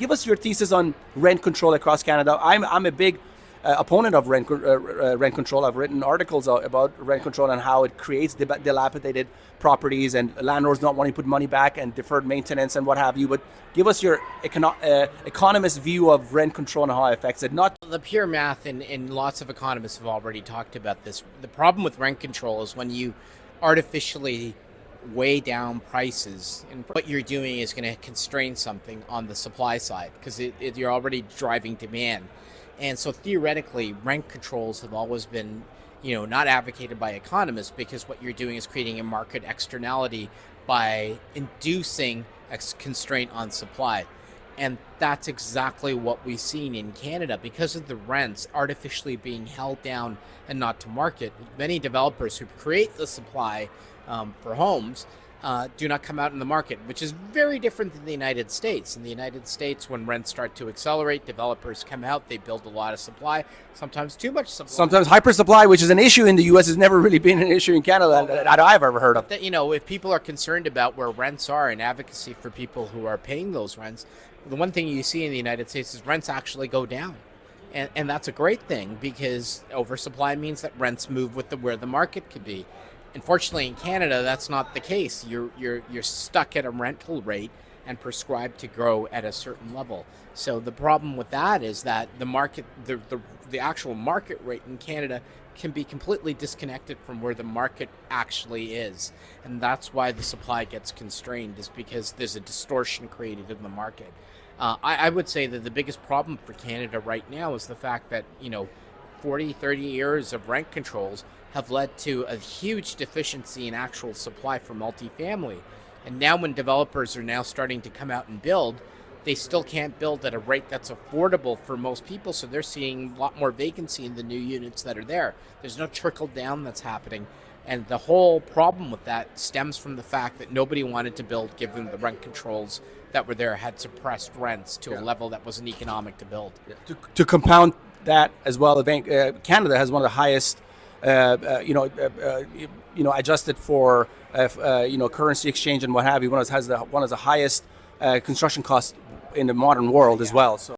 Give us your thesis on rent control across Canada. I'm a big opponent of rent control. I've written articles about rent control and how it creates dilapidated properties and landlords not wanting to put money back and deferred maintenance and what have you. But give us your economist view of rent control and how it affects it. Not the pure math, and lots of economists have already talked about this. The problem with rent control is when you artificially way down prices, and what you're doing is going to constrain something on the supply side because you're already driving demand. And so theoretically, rent controls have always been, not advocated by economists, because what you're doing is creating a market externality by inducing a constraint on supply. And that's exactly what we've seen in Canada. Because of the rents artificially being held down and not to market, many developers who create the supply for homes do not come out in the market, which is very different than the United States. In the United States, when rents start to accelerate, developers come out, they build a lot of supply, sometimes too much supply. Sometimes hyper supply, which is an issue in the U.S., has never really been an issue in Canada that I've ever heard of. That, if people are concerned about where rents are and advocacy for people who are paying those rents, the one thing you see in the United States is rents actually go down. And that's a great thing, because oversupply means that rents move with where the market could be. Unfortunately, in Canada, that's not the case. You're stuck at a rental rate and prescribed to grow at a certain level. So the problem with that is that the market, the actual market rate in Canada can be completely disconnected from where the market actually is. And that's why the supply gets constrained, is because there's a distortion created in the market. I would say that the biggest problem for Canada right now is the fact that, 40, 30 years of rent controls have led to a huge deficiency in actual supply for multifamily. And now when developers are now starting to come out and build, they still can't build at a rate that's affordable for most people. So they're seeing a lot more vacancy in the new units that are there. There's no trickle down that's happening. And the whole problem with that stems from the fact that nobody wanted to build, given the rent controls that were there had suppressed rents to a level that wasn't economic to build. To compound that as well, Canada has one of the highest adjusted for currency exchange and what have you, one of the highest construction costs in the modern world as well. So